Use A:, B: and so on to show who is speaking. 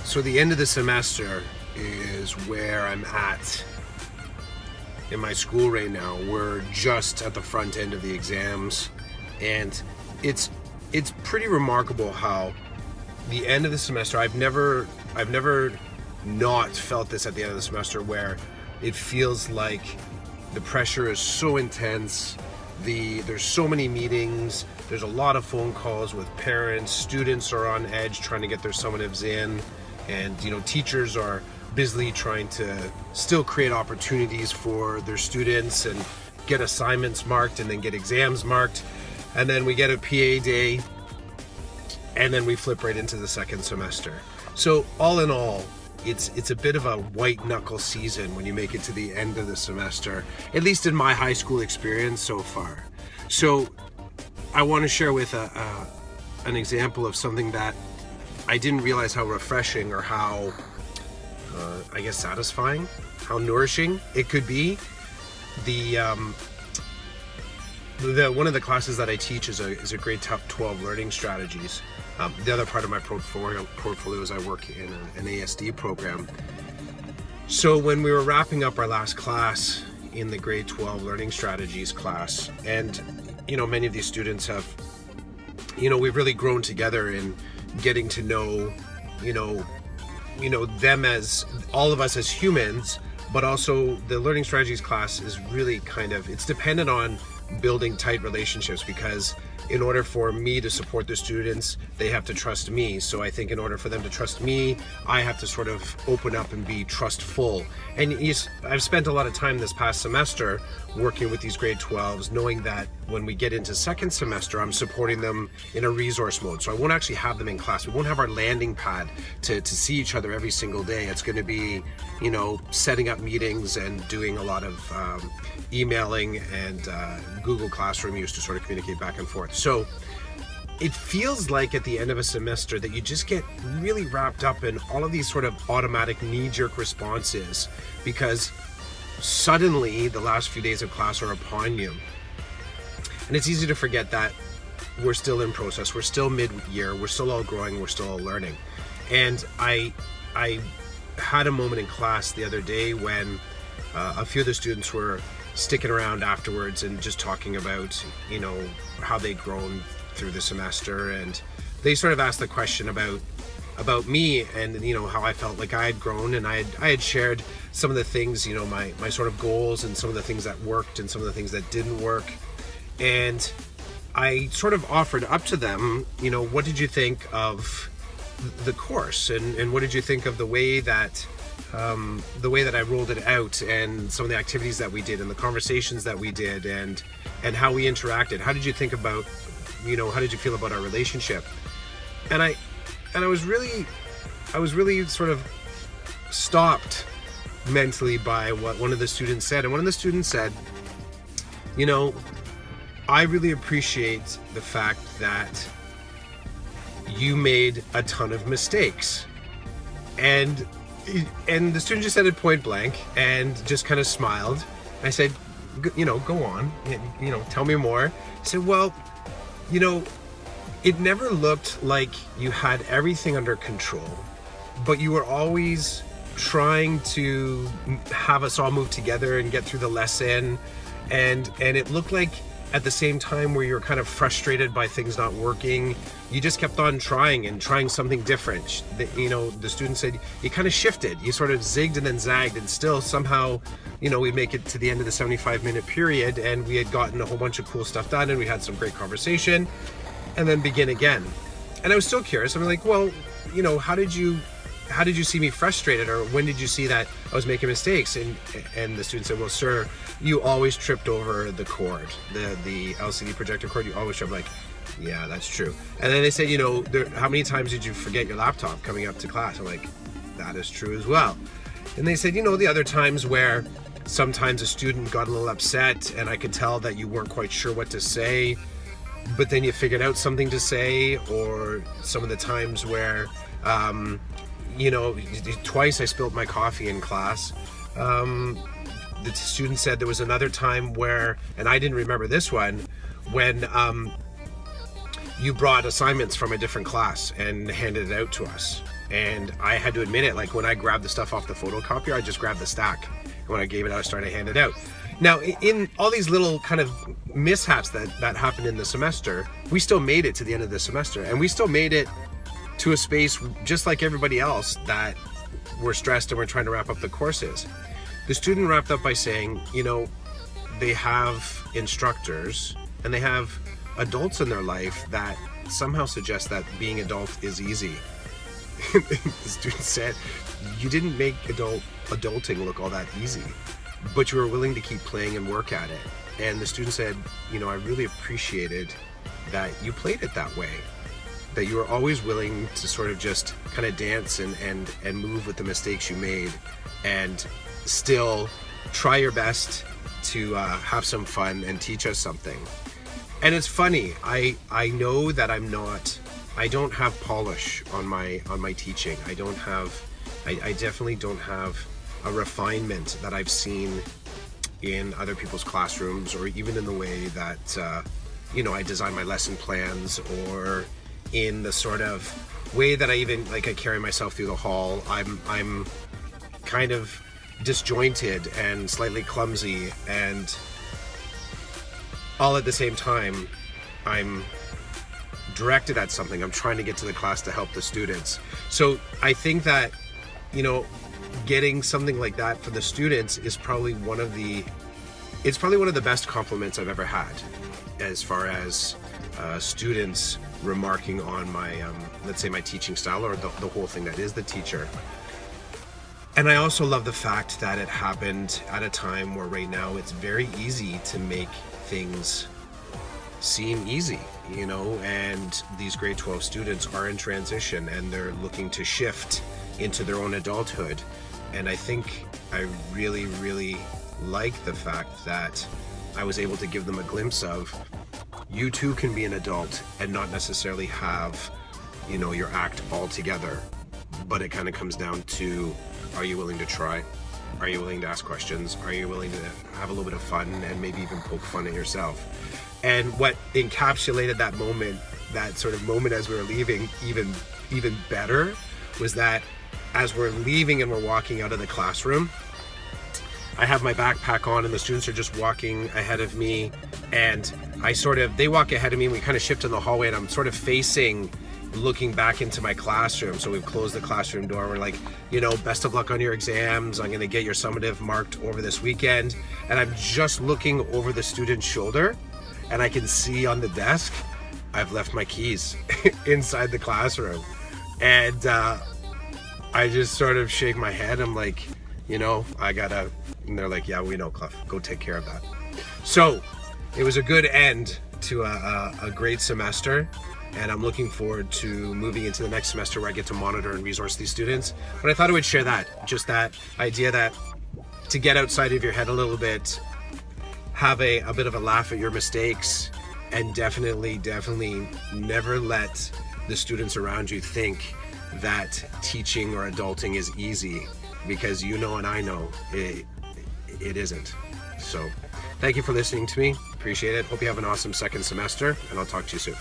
A: So the end of the semester is where I'm at in my school right now. We're just at the front end of the exams, and it's pretty remarkable how the end of the semester, I've never not felt this at the end of the semester, where it feels like the pressure is so intense. There's so many meetings, there's a lot of phone calls with parents, students are on edge trying to get their summatives in, and teachers are busily trying to still create opportunities for their students and get assignments marked and then get exams marked. And then we get a PA day, and then we flip right into the second semester. So all in all, it's a bit of a white knuckle season when you make it to the end of the semester, at least in my high school experience so far. So I want to share with an example of something that I didn't realize how refreshing, or how I guess satisfying, how nourishing it could be. One of the classes that I teach is a grade 12 learning strategies. The other part of my portfolio is I work in an ASD program. So when we were wrapping up our last class in the grade 12 learning strategies class, and many of these students have, we've really grown together in getting to know, them as all of us as humans, but also the learning strategies class is really it's dependent on building tight relationships, because in order for me to support the students, they have to trust me. So I think in order for them to trust me, I have to sort of open up and be trustful. And I've spent a lot of time this past semester working with these grade 12s, knowing that when we get into second semester, I'm supporting them in a resource mode. So I won't actually have them in class. We won't have our landing pad to see each other every single day. It's going to be, setting up meetings and doing a lot of emailing and Google Classroom use to sort of communicate back and forth. So it feels like at the end of a semester that you just get really wrapped up in all of these sort of automatic knee-jerk responses, because suddenly the last few days of class are upon you. And it's easy to forget that we're still in process, we're still mid-year, we're still all growing, we're still all learning. And I had a moment in class the other day when a few of the students were sticking around afterwards and just talking about, how they'd grown through the semester, and they sort of asked the question about me and how I felt like I had grown, and I had shared some of the things, my sort of goals and some of the things that worked and some of the things that didn't work. And I sort of offered up to them, what did you think of the course, and what did you think of the way that I rolled it out, and some of the activities that we did and the conversations that we did, and how we interacted? How did you think about, how did you feel about our relationship? And I was really sort of stopped mentally by what one of the students said. And one of the students said, I really appreciate the fact that you made a ton of mistakes. And the student just said it point blank and just kind of smiled. I said, go on, tell me more. He said, well, it never looked like you had everything under control, but you were always trying to have us all move together and get through the lesson. And it looked like at the same time where you're kind of frustrated by things not working, you just kept on trying something different. The student said you kind of shifted, you sort of zigged and then zagged, and still somehow, we make it to the end of the 75-minute period, and we had gotten a whole bunch of cool stuff done, and we had some great conversation, and then begin again. And I was still curious. I'm like, well, how did you see me frustrated, or when did you see that I was making mistakes? And the student said, well, sir, you always tripped over the cord, the LCD projector cord. You always tripped. Like, yeah, that's true. And then they said, how many times did you forget your laptop coming up to class? I'm like, that is true as well. And they said, the other times where sometimes a student got a little upset and I could tell that you weren't quite sure what to say, but then you figured out something to say, or some of the times where, twice I spilled my coffee in class. The student said there was another time where, and I didn't remember this one, when you brought assignments from a different class and handed it out to us. And I had to admit it, like when I grabbed the stuff off the photocopier, I just grabbed the stack. And when I gave it out, I started to hand it out. Now, in all these little kind of mishaps that happened in the semester, we still made it to the end of the semester, and we still made it to a space just like everybody else that we're stressed and we're trying to wrap up the courses. The student wrapped up by saying, you know, they have instructors and they have adults in their life that somehow suggest that being adult is easy. The student said, you didn't make adulting look all that easy, but you were willing to keep playing and work at it. And the student said, you know, I really appreciated that you played it that way, that you were always willing to sort of just kind of dance and move with the mistakes you made and still try your best to have some fun and teach us something. And it's funny, I know that I don't have polish on my teaching. I definitely don't have a refinement that I've seen in other people's classrooms, or even in the way that you know, I design my lesson plans, or in the sort of way that I carry myself through the hall. I'm kind of disjointed and slightly clumsy, and all at the same time I'm directed at something. I'm trying to get to the class to help the students. So I think that, you know, getting something like that for the students is probably one of the best compliments I've ever had, as far as students remarking on my let's say my teaching style, or the whole thing that is the teacher. And I also love the fact that it happened at a time where right now it's very easy to make things seem easy, you know, and these grade 12 students are in transition and they're looking to shift into their own adulthood. And I think I really, really like the fact that I was able to give them a glimpse of, you too can be an adult and not necessarily have, you know, your act all together. But it kind of comes down to, are you willing to try? Are you willing to ask questions? Are you willing to have a little bit of fun and maybe even poke fun at yourself? And what encapsulated that moment, that sort of moment as we were leaving, even better, was that as we're leaving and we're walking out of the classroom, I have my backpack on and the students are just walking ahead of me, and they walk ahead of me and we kind of shift in the hallway, and I'm sort of looking back into my classroom. So we've closed the classroom door. We're like, you know, best of luck on your exams. I'm going to get your summative marked over this weekend. And I'm just looking over the student's shoulder, and I can see on the desk, I've left my keys inside the classroom. And I just sort of shake my head. I'm like, you know, and they're like, yeah, we know, Clough, go take care of that. So it was a good end to a great semester. And I'm looking forward to moving into the next semester where I get to monitor and resource these students. But I thought I would share that, just that idea that to get outside of your head a little bit, have a bit of a laugh at your mistakes, and definitely never let the students around you think that teaching or adulting is easy, because you know and I know it isn't. So thank you for listening to me. Appreciate it. Hope you have an awesome second semester, and I'll talk to you soon.